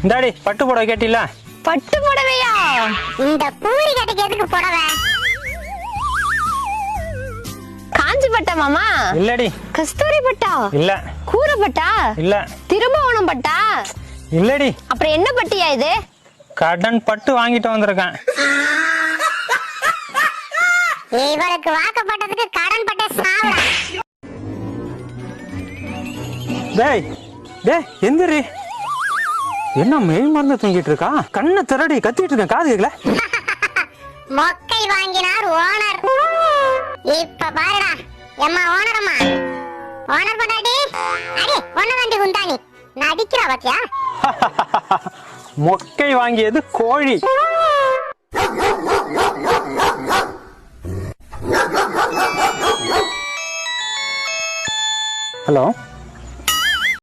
இந்தாடி பட்டு புடவை கேட்டில. பட்டு புடவையா? இந்த பூரி கட்டுக்கு எதுக்கு புடவை? காஞ்சி பட்டா மாமா? இல்லடி. கஸ்தூரி பட்டா? இல்ல. கூரை பட்டா? இல்ல. திருபுவனம் பட்டா? இல்லடி. அப்புறம் என்ன பட்டியா இது? கடன் பட்டு வாங்கிட்டு வந்திருக்கேன். இவருக்கு வாக்கப்பட்டதுக்கு கடன் பட்ட சாவடா. டேய் டேய் எந்திரி. என்ன மெய் மறந்து தூங்கிட்டு இருக்கா? கண்ணை திரடி கத்திட்டு இருக்கேன், காது கேக்கல. மொக்கை வாங்கினார் ஓனர். இப்ப பாருடா எம்மா ஓனர் அம்மா. ஓனர் பண்ணாடி அடி ஒண்ணு வண்டி குந்தானி நடிக்கிறா பாத்தியா? மொக்கை வாங்கியது கோழி. ஹலோ